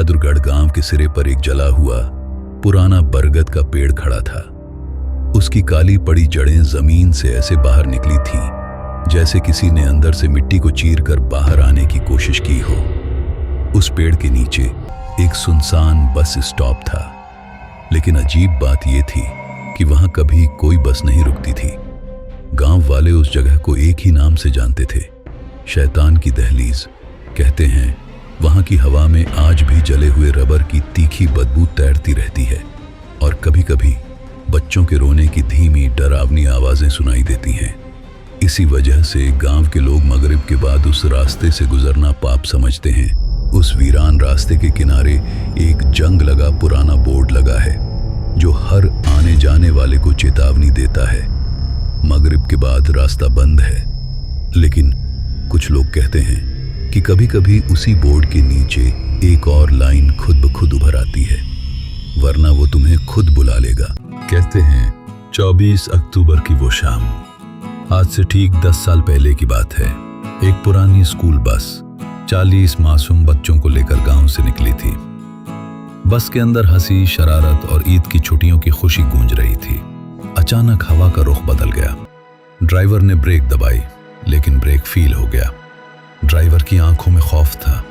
बहादुरगढ़ गांव के सिरे पर एक जला हुआ पुराना बरगद का पेड़ खड़ा था। उसकी काली पड़ी जड़ें जमीन से ऐसे बाहर निकली थीं जैसे किसी ने अंदर से मिट्टी को चीरकर बाहर आने की कोशिश की हो। उस पेड़ के नीचे एक सुनसान बस स्टॉप था, लेकिन अजीब बात यह थी कि वहां कभी कोई बस नहीं रुकती थी। गांव वाले उस जगह को एक ही नाम से जानते थे, शैतान की दहलीज। कहते हैं वहां की हवा में आज भी जले हुए रबर की तीखी बदबू तैरती रहती है और कभी कभी बच्चों के रोने की धीमी डरावनी आवाजें सुनाई देती हैं। इसी वजह से गांव के लोग मगरिब के बाद उस रास्ते से गुजरना पाप समझते हैं। उस वीरान रास्ते के किनारे एक जंग लगा पुराना बोर्ड लगा है जो हर आने जाने वाले को चेतावनी देता है, मगरिब के बाद रास्ता बंद है। लेकिन कुछ लोग कहते हैं कि कभी कभी उसी बोर्ड के नीचे एक और लाइन खुद ब खुद उभर आती है, वरना वो तुम्हें खुद बुला लेगा। कहते हैं 24 अक्टूबर की वो शाम, आज से ठीक 10 साल पहले की बात है। एक पुरानी स्कूल बस 40 मासूम बच्चों को लेकर गांव से निकली थी। बस के अंदर हंसी, शरारत और ईद की छुट्टियों की खुशी गूंज रही थी। अचानक हवा का रुख बदल गया। ड्राइवर ने ब्रेक दबाई, लेकिन ब्रेक फेल हो गया। ड्राइवर की आंखों में खौफ था।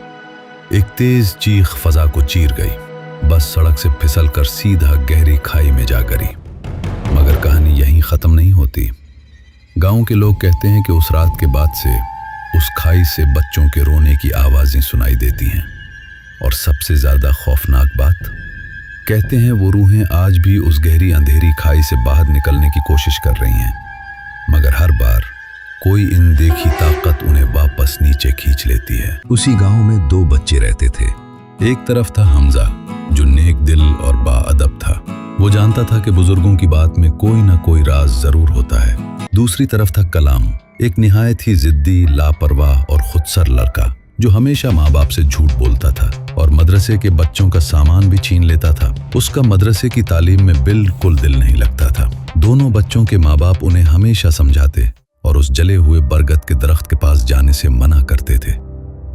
एक तेज चीख फजा को चीर गई। बस सड़क से फिसलकर सीधा गहरी खाई में जा गिरी। मगर कहानी यहीं खत्म नहीं होती। गांव के लोग कहते हैं कि उस रात के बाद से उस खाई से बच्चों के रोने की आवाजें सुनाई देती हैं। और सबसे ज्यादा खौफनाक बात, कहते हैं वो रूहें आज भी उस गहरी अंधेरी खाई से बाहर निकलने की कोशिश कर रही हैं, मगर हर बार कोई इन देखी ताकत उन्हें वापस नीचे खींच लेती है। उसी गांव में 2 बच्चे रहते थे। एक तरफ था हमजा, जो नेक दिल और बाअदब था। वो जानता था कि बुजुर्गों की बात में कोई ना कोई राज जरूर होता है। दूसरी तरफ था कलाम, एक निहायत ही जिद्दी, लापरवाह और खुदसर लड़का जो हमेशा माँ बाप से झूठ बोलता था और मदरसे के बच्चों का सामान भी छीन लेता था। उसका मदरसे की तालीम में बिल्कुल दिल नहीं लगता था। दोनों बच्चों के माँ बाप उन्हें हमेशा समझाते और उस जले हुए बरगद के दरख्त के पास जाने से मना करते थे।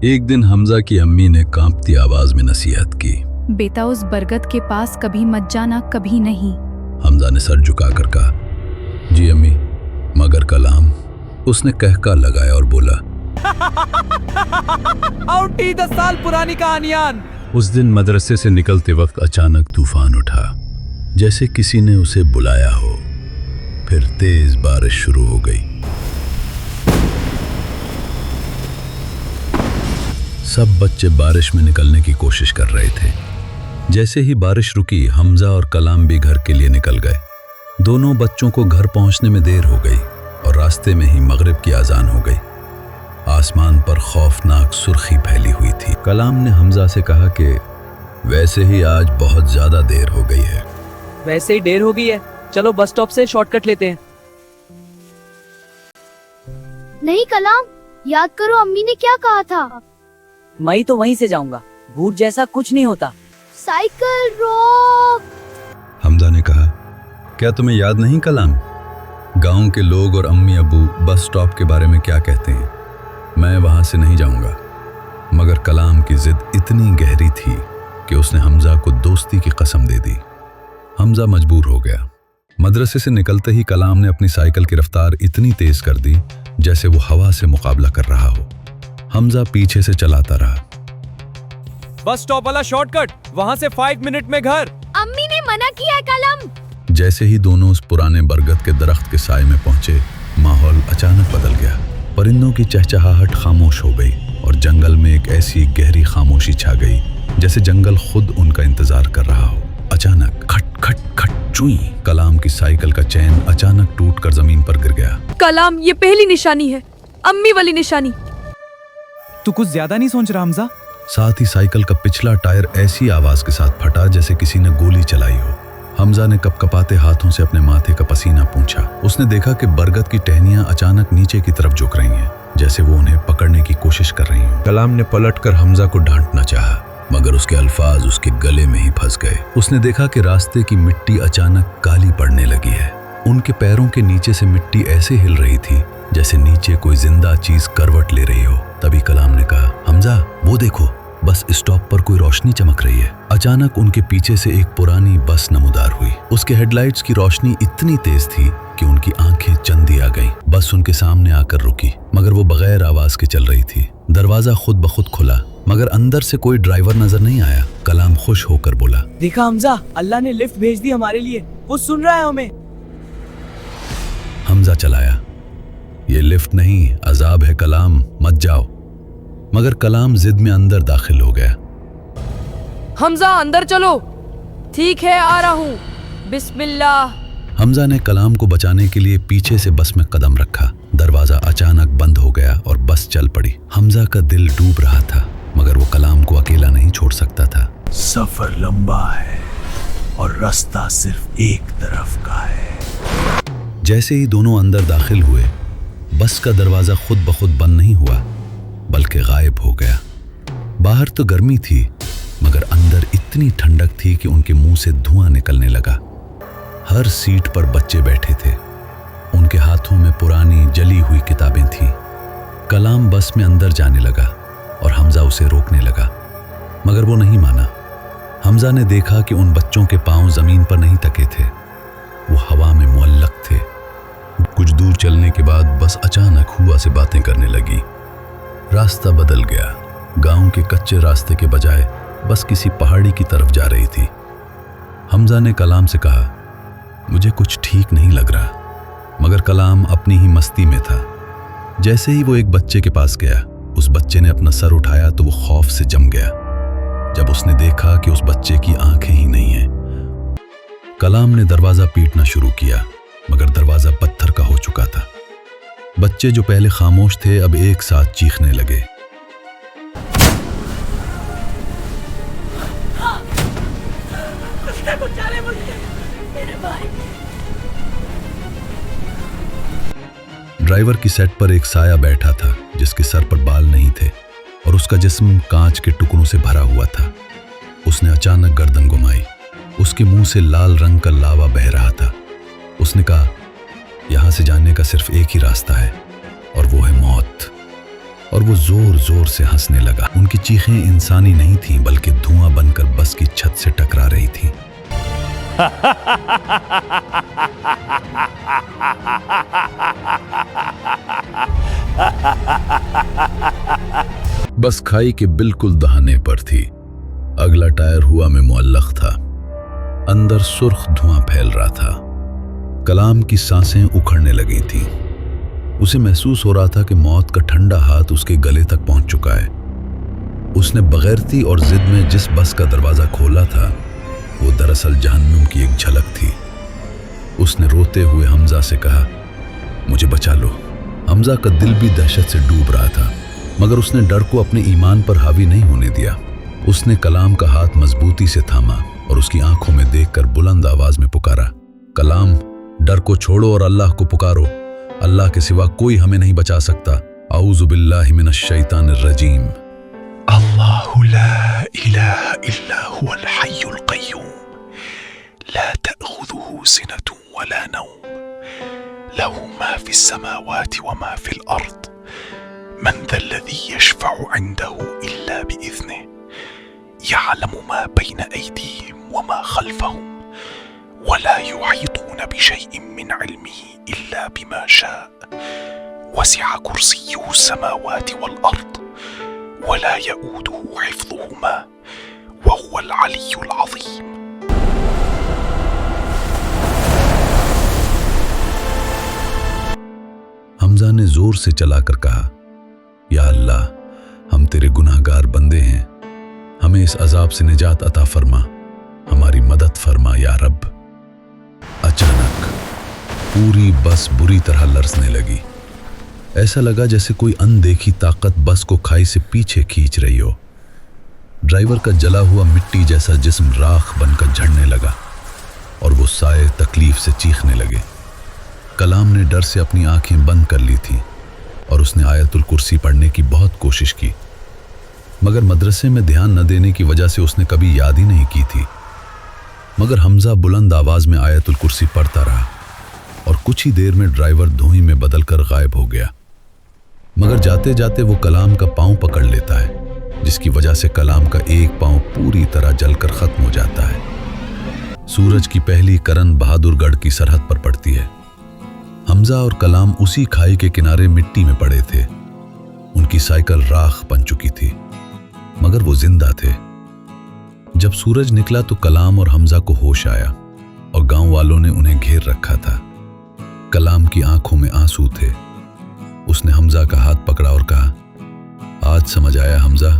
एक दिन हमजा की अम्मी ने कांपती आवाज में नसीहत की, बेटा उस बरगद के पास कभी मत जाना, कभी नहीं। हमजा ने सर झुकाकर कहा, जी अम्मी, मगर कलाम। उसने कहका लगाया और बोला, आउटी 10 साल पुरानी कहानियां। उस दिन मदरसे से निकलते वक्त अचानक तूफान उठा, जैसे किसी ने उसे बुलाया हो। फिर तेज बारिश शुरू हो गई। सब बच्चे बारिश में निकलने की कोशिश कर रहे थे। जैसे ही बारिश रुकी, हमजा और कलाम भी घर के लिए निकल गए। दोनों बच्चों को घर पहुंचने में देर हो गई और रास्ते में ही मगरिब की अजान हो गई। आसमान पर खौफनाक सुर्खी फैली हुई थी। कलाम ने हमजा से कहा कि वैसे ही आज बहुत ज्यादा देर हो गई है। वैसे ही देर हो गई है, चलो बस स्टॉप से शॉर्टकट लेते हैं। नहीं कलाम, याद करो अम्मी ने क्या कहा था। मैं तो वहीं से जाऊंगा, भूत जैसा कुछ नहीं होता। साइकिल रोक। हमजा ने कहा, क्या तुम्हें याद नहीं कलाम, गांव के लोग और अम्मी अबू बस स्टॉप के बारे में क्या कहते हैं। मैं वहां से नहीं जाऊंगा। मगर कलाम की जिद इतनी गहरी थी कि उसने हमजा को दोस्ती की कसम दे दी। हमजा मजबूर हो गया। मदरसे से निकलते ही कलाम ने अपनी साइकिल की रफ्तार इतनी तेज कर दी जैसे वो हवा से मुकाबला कर रहा हो। हमजा पीछे से चलाता रहा। बस स्टॉप वाला शॉर्टकट, वहाँ से 5 मिनट में घर। अम्मी ने मना किया है कलम। जैसे ही दोनों उस पुराने बरगद के दरख्त के साए में पहुंचे, माहौल अचानक बदल गया। परिंदों की चहचहाहट खामोश हो गई और जंगल में एक ऐसी गहरी खामोशी छा गई जैसे जंगल खुद उनका इंतजार कर रहा हो। अचानक खट खट खट चुई, कलाम की साइकिल का चैन अचानक टूटकर जमीन पर गिर गया। कलाम, ये पहली निशानी है, अम्मी वाली निशानी। तू कुछ ज्यादा नहीं सोच रहा हमजा? साथ ही साइकिल का पिछला टायर ऐसी आवाज के साथ फटा जैसे किसी ने गोली चलाई हो। हमजा ने कपकपाते हाथों से अपने माथे का पसीना पूंछा। उसने देखा कि बरगद की टहनियां अचानक नीचे की तरफ झुक रही हैं, जैसे वो उन्हें पकड़ने की कोशिश कर रही हैं। कलाम ने पलटकर हमजा को डांटना चाहा, मगर उसके अल्फाज उसके गले में ही फंस गए। उसने देखा कि रास्ते की मिट्टी अचानक काली पड़ने लगी है। उनके पैरों के नीचे से मिट्टी ऐसे हिल रही थी जैसे नीचे कोई जिंदा चीज करवट ले रही हो। तभी कलाम ने कहा, हमजा वो देखो, बस स्टॉप पर कोई रोशनी चमक रही है। अचानक उनके पीछे से एक पुरानी बस नमूदार हुई। उसके हेडलाइट्स की रोशनी इतनी तेज थी कि उनकी आंखें चंदी आ गईं। बस उनके सामने आकर रुकी, मगर वो बगैर आवाज के चल रही थी। दरवाजा खुद ब खुद खुला, मगर अंदर से कोई ड्राइवर नजर नहीं आया। कलाम खुश होकर बोला, देखा हमजा, अल्लाह ने लिफ्ट भेज दी हमारे लिए, वो सुन रहा है हमें। हमजा चलाया, ये लिफ्ट नहीं अजाब है कलाम, मत जाओ। मगर कलाम जिद में अंदर दाखिल हो गया। हमजा अंदर चलो। ठीक है, आ रहा हूँ, बिस्मिल्लाह। हमजा ने कलाम को बचाने के लिए पीछे से बस में कदम रखा। दरवाजा अचानक बंद हो गया और बस चल पड़ी। हमजा का दिल डूब रहा था, मगर वो कलाम को अकेला नहीं छोड़ सकता था। सफर लंबा है और रास्ता सिर्फ एक तरफ का है। जैसे ही दोनों अंदर दाखिल हुए, बस का दरवाजा खुद ब खुद बंद नहीं हुआ, बल्कि गायब हो गया। बाहर तो गर्मी थी, मगर अंदर इतनी ठंडक थी कि उनके मुंह से धुआं निकलने लगा। हर सीट पर बच्चे बैठे थे, उनके हाथों में पुरानी जली हुई किताबें थीं। कलाम बस में अंदर जाने लगा और हमजा उसे रोकने लगा, मगर वो नहीं माना। हमजा ने देखा कि उन बच्चों के पांव जमीन पर नहीं तके थे, वो हवा में मुअल्लक थे। कुछ दूर चलने के बाद बस अचानक हुआ से बातें करने लगी। रास्ता बदल गया। गांव के कच्चे रास्ते के बजाय बस किसी पहाड़ी की तरफ जा रही थी। हमजा ने कलाम से कहा, मुझे कुछ ठीक नहीं लग रहा। मगर कलाम अपनी ही मस्ती में था। जैसे ही वो एक बच्चे के पास गया, उस बच्चे ने अपना सर उठाया तो वो खौफ से जम गया जब उसने देखा कि उस बच्चे की आंखें ही नहीं हैं। कलाम ने दरवाजा पीटना शुरू किया, मगर दरवाजा पत्थर का हो चुका था। बच्चे जो पहले खामोश थे अब एक साथ चीखने लगे। ड्राइवर की सेट पर एक साया बैठा था जिसके सर पर बाल नहीं थे और उसका जिस्म कांच के टुकड़ों से भरा हुआ था। उसने अचानक गर्दन घुमाई। उसके मुंह से लाल रंग का लावा बह रहा था। उसने कहा, यहां से जाने का सिर्फ एक ही रास्ता है और वो है मौत। और वो जोर जोर से हंसने लगा। उनकी चीखें इंसानी नहीं थीं, बल्कि धुआं बनकर बस की छत से टकरा रही थीं। बस खाई के बिल्कुल दहाने पर थी। अगला टायर हुआ में मुअल्लक था। अंदर सुर्ख धुआं फैल रहा था। कलाम की सांसें उखड़ने लगी थीं। उसे महसूस हो रहा था कि मौत का ठंडा हाथ उसके गले तक पहुंच चुका है। उसने बगैरती और जिद में जिस बस का दरवाजा खोला था, वो दरअसल जहन्नुम की एक झलक थी। उसने रोते हुए हमजा से कहा, मुझे बचा लो। हमजा का दिल भी दहशत से डूब रहा था, मगर उसने डर को अपने ईमान पर हावी नहीं होने दिया। उसने कलाम का हाथ मजबूती से थामा और उसकी आंखों में देखकर बुलंद आवाज में पुकारा, कलाम, डर को छोड़ो और अल्लाह को पुकारो। अल्लाह के सिवा कोई हमें नहीं बचा सकता। औज़ु बिल्लाहि मिनश शैतानिर रजीम। अल्लाहु ला इलाहा इल्ला हुवल हय्युल क़य्यूम, ला तअख़ुज़ुहु सिनतुन वला नौम, लहु मा फ़िस समावाति व मा फ़िल अर्द, मन ज़ल्लज़ी यशफ़अु इन्दहु इल्ला बिइज़निहि, यअलमु मा बैन अयदीहिम व मा ख़ल्फ़हुम, वला युहीतून बिशैइन मिन इल्मिहि इल्ला बिमा शाअ, वसिअ कुर्सियुहु अस्समावाति वल अर्द, वला यऊदुहु हिफ्ज़ुहुमा, वहुवल अलिय्युल अज़ीम। हमजा ने जोर से चलाकर कहा, या अल्लाह, हम तेरे गुनाहगार बंदे हैं, हमें इस अजाब से निजात अता फरमा, हमारी मदद फरमा या रब। अचानक पूरी बस बुरी तरह लरसने लगी। ऐसा लगा जैसे कोई अनदेखी ताकत बस को खाई से पीछे खींच रही हो। ड्राइवर का जला हुआ मिट्टी जैसा जिस्म राख बनकर झड़ने लगा और वो साए तकलीफ से चीखने लगे। कलाम ने डर से अपनी आंखें बंद कर ली थी और उसने आयतुल कुर्सी पढ़ने की बहुत कोशिश की, मगर मदरसे में ध्यान न देने की वजह से उसने कभी याद ही नहीं की थी। मगर हमजा बुलंद आवाज में आयतुल कुर्सी पढ़ता रहा और कुछ ही देर में ड्राइवर धुएं में बदलकर गायब हो गया। मगर जाते जाते वो कलाम का पांव पकड़ लेता है, जिस की वजह से कलाम का एक पांव पूरी तरह जलकर खत्म हो जाता है। सूरज की पहली किरण बहादुरगढ़ की सरहद पर पड़ती है। हमजा और कलाम उसी खाई के किनारे मिट्टी में पड़े थे। उनकी साइकिल राख बन चुकी थी, मगर वो जिंदा थे। जब सूरज निकला तो कलाम और हमजा को होश आया और गांव वालों ने उन्हें घेर रखा था। कलाम की आंखों में आंसू थे। उसने हमजा का हाथ पकड़ा और कहा, आज समझ आया हमजा,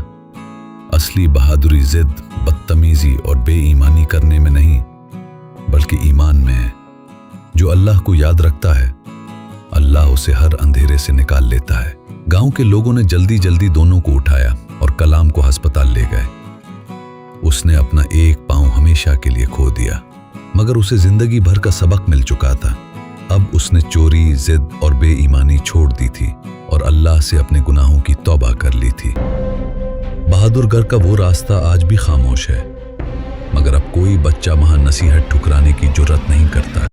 असली बहादुरी जिद, बदतमीजी और बेईमानी करने में नहीं बल्कि ईमान में है। जो अल्लाह को याद रखता है, अल्लाह उसे हर अंधेरे से निकाल लेता है। गांव के लोगों ने जल्दी जल्दी दोनों को उठाया और कलाम को अस्पताल ले गए। उसने अपना एक पांव हमेशा के लिए खो दिया, मगर उसे जिंदगी भर का सबक मिल चुका था। अब उसने चोरी, जिद और बेईमानी छोड़ दी थी और अल्लाह से अपने गुनाहों की तौबा कर ली थी। बहादुरगढ़ का वो रास्ता आज भी खामोश है, मगर अब कोई बच्चा वहां नसीहत ठुकराने की जुर्रत नहीं करता।